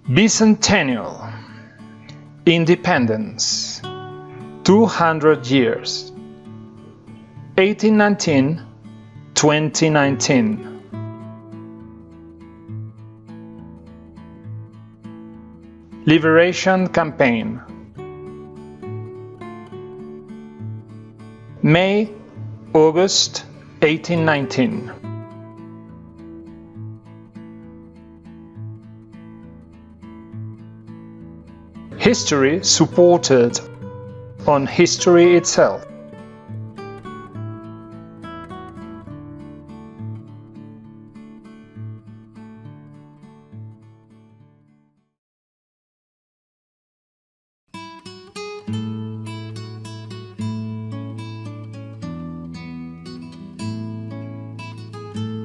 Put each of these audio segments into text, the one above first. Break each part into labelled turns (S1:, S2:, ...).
S1: Bicentennial. Independence. 200 years. 1819-2019. Liberation Campaign. May, August 1819. History supported on history itself.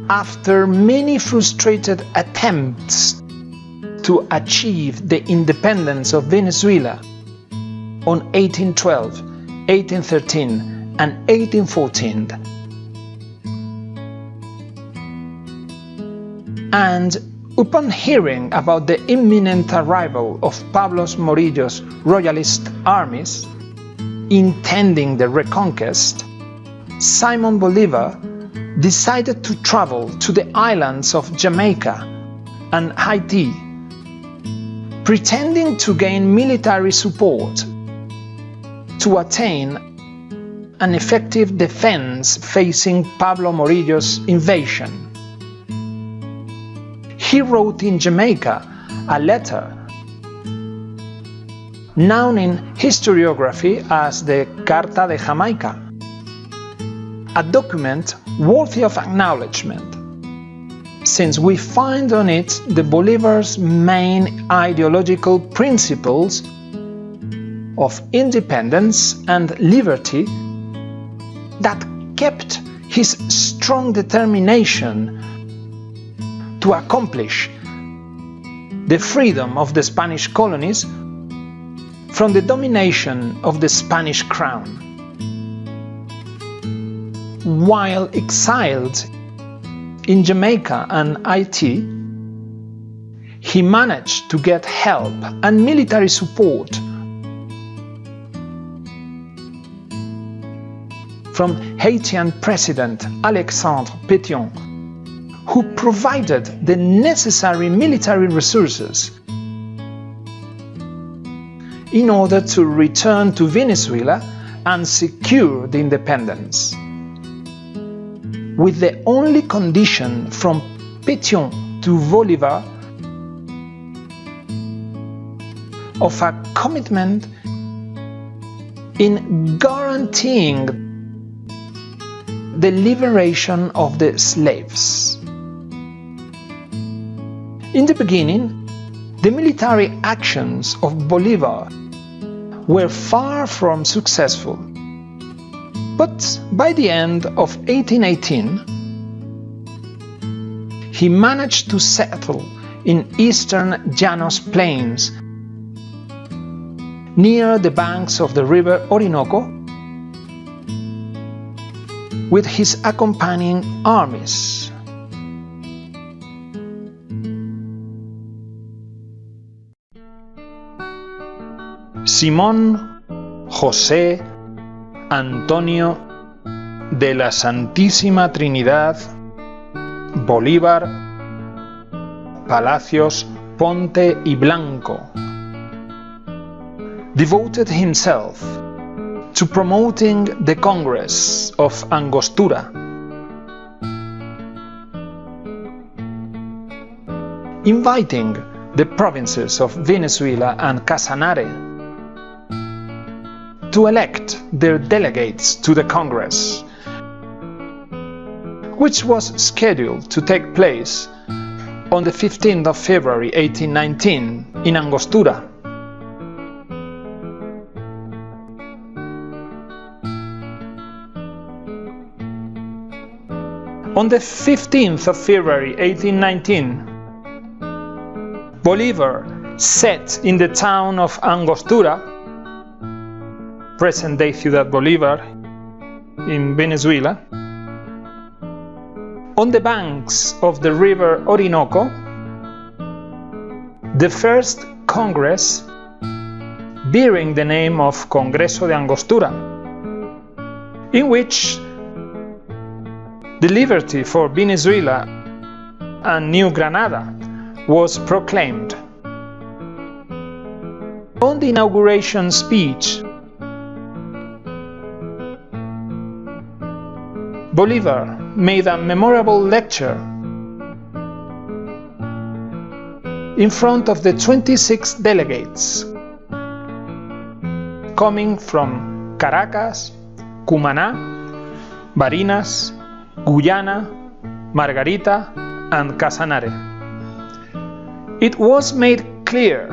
S1: After many frustrated attempts to achieve the independence of Venezuela on 1812, 1813 and 1814, and upon hearing about the imminent arrival of Pablo Morillo's royalist armies intending the reconquest, Simon Bolivar decided to travel to the islands of Jamaica and Haiti, pretending to gain military support to attain an effective defense facing Pablo Morillo's invasion. He wrote in Jamaica a letter known in historiography as the Carta de Jamaica, a document worthy of acknowledgement, since we find on it the Bolivar's main ideological principles of independence and liberty that kept his strong determination to accomplish the freedom of the Spanish colonies from the domination of the Spanish crown. While exiled in Jamaica and Haiti, he managed to get help and military support from Haitian President Alexandre Pétion, who provided the necessary military resources in order to return to Venezuela and secure the independence, with the only condition from Pétion to Bolivar of a commitment in guaranteeing the liberation of the slaves. In the beginning, the military actions of Bolivar were far from successful. But by the end of 1818, he managed to settle in eastern Llanos plains near the banks of the river Orinoco with his accompanying armies. Simón José Antonio de la Santísima Trinidad Bolívar Palacios Ponte y Blanco devoted himself to promoting the Congress of Angostura, inviting the provinces of Venezuela and Casanare to elect their delegates to the Congress, which was scheduled to take place on the 15th of February 1819 in Angostura. On the 15th of February 1819, Bolivar set in the town of Angostura, present-day Ciudad Bolívar in Venezuela, on the banks of the river Orinoco, the first Congress bearing the name of Congreso de Angostura, in which the liberty for Venezuela and New Granada was proclaimed. On the inauguration speech, Bolívar made a memorable lecture in front of the 26 delegates coming from Caracas, Cumaná, Barinas, Guyana, Margarita, and Casanare. It was made clear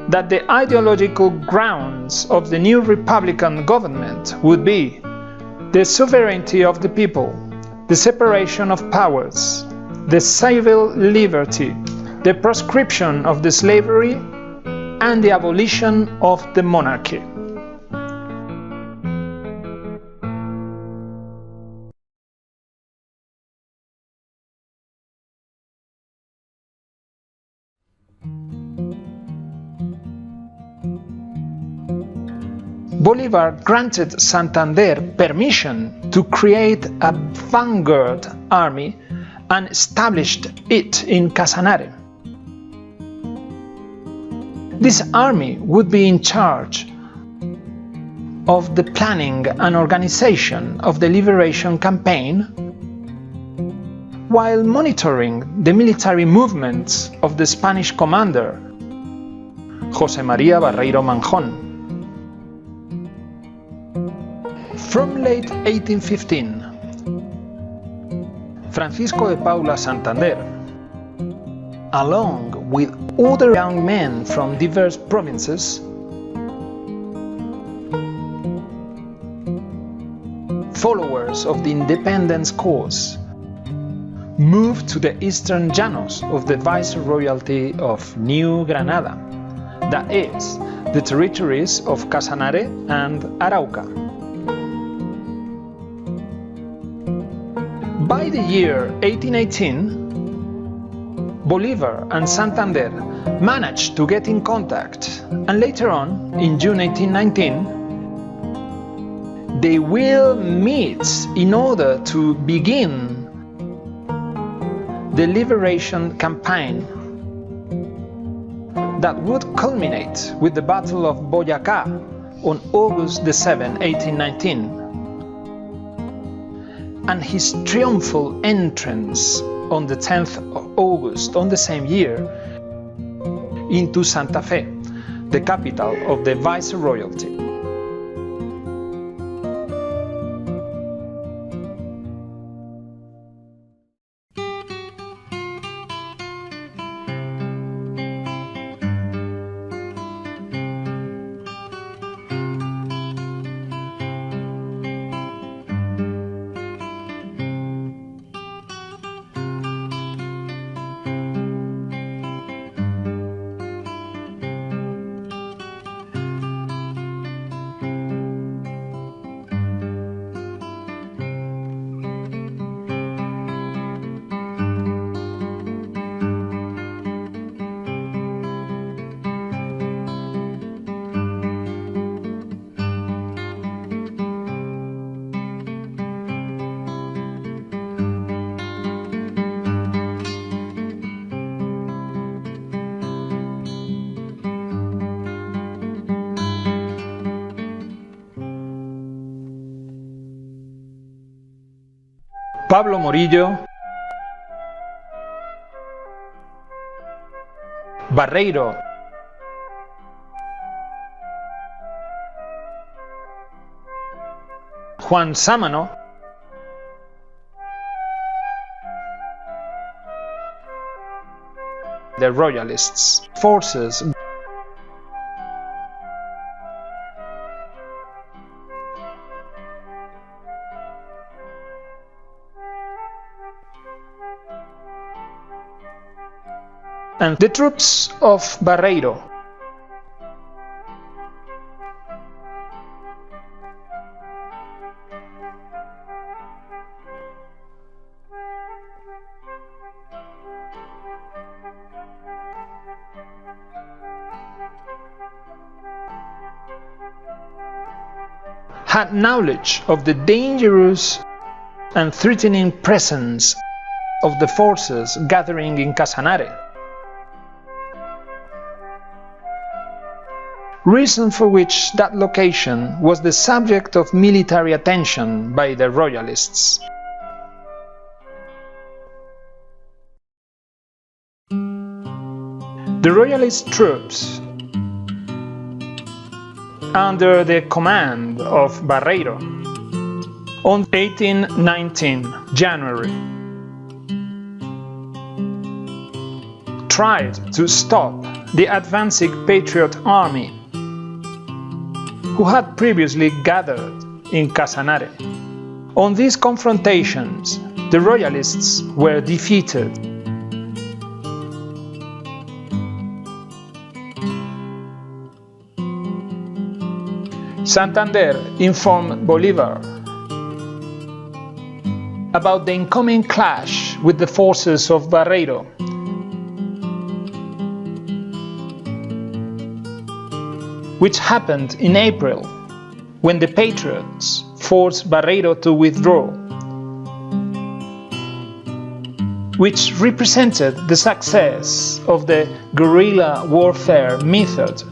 S1: that the ideological grounds of the new Republican government would be the sovereignty of the people, the separation of powers, the civil liberty, the proscription of the slavery, and the abolition of the monarchy. Bolívar granted Santander permission to create a vanguard army and established it in Casanare. This army would be in charge of the planning and organization of the liberation campaign, while monitoring the military movements of the Spanish commander, José María Barreiro Manjón. From late 1815, Francisco de Paula Santander, along with other young men from diverse provinces, followers of the independence cause, moved to the eastern llanos of the Viceroyalty of New Granada, that is, the territories of Casanare and Arauca. By the year 1818, Bolívar and Santander managed to get in contact, and later on, in June 1819, they will meet in order to begin the liberation campaign that would culminate with the Battle of Boyacá on August 7, 1819. And his triumphal entrance on the 10th of August on the same year into Santa Fe, the capital of the Viceroyalty. Pablo Morillo, Barreiro, Juan Sámano, the Royalists' forces and the troops of Barreiro. had knowledge of the dangerous and threatening presence of the forces gathering in Casanare. Reason for which that location was the subject of military attention by the royalists. The royalist troops, under the command of Barreiro, on 1819 January, tried to stop the advancing Patriot army, who had previously gathered in Casanare. On these confrontations, the royalists were defeated. Santander informed Bolívar about the incoming clash with the forces of Barreiro, which happened in April, when the Patriots forced Barreiro to withdraw, which represented the success of the guerrilla warfare method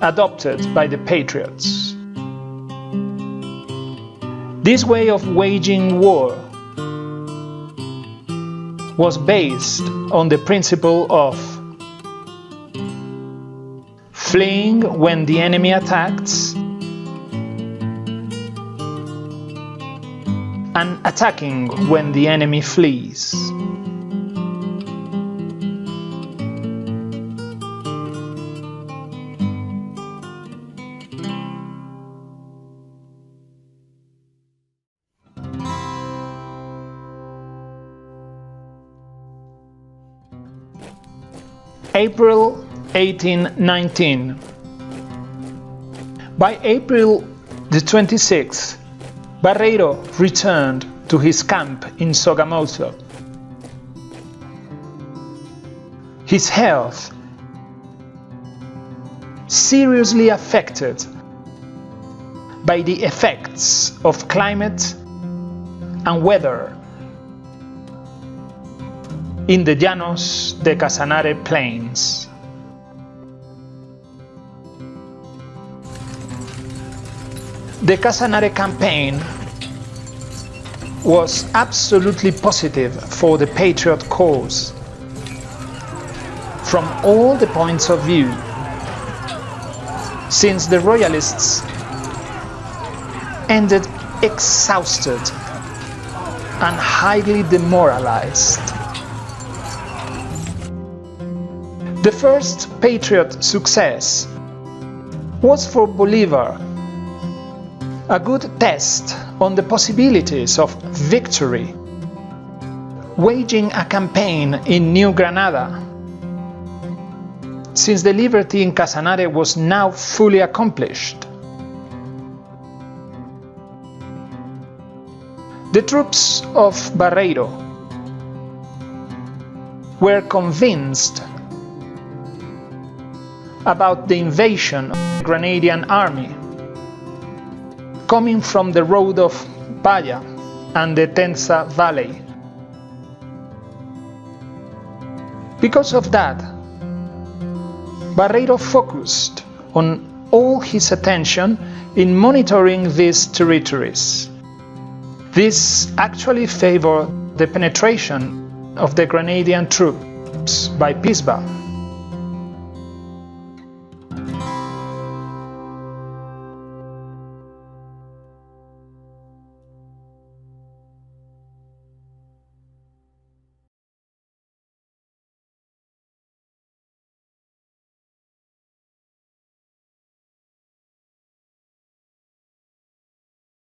S1: adopted by the Patriots. This way of waging war was based on the principle of fleeing when the enemy attacks and attacking when the enemy flees. April 1819. By April the 26th, Barreiro returned to his camp in Sogamoso. His health, seriously affected by the effects of climate and weather in the Llanos de Casanare plains. The Casanare campaign was absolutely positive for the Patriot cause from all the points of view, since the Royalists ended exhausted and highly demoralized. The first Patriot success was for Bolívar a good test on the possibilities of victory, waging a campaign in New Granada, since the liberty in Casanare was now fully accomplished. The troops of Barreiro were convinced about the invasion of the Granadian army coming from the road of Paya and the Tenza Valley. Because of that, Barreiro focused on all his attention in monitoring these territories. This actually favored the penetration of the Granadian troops by Pisba.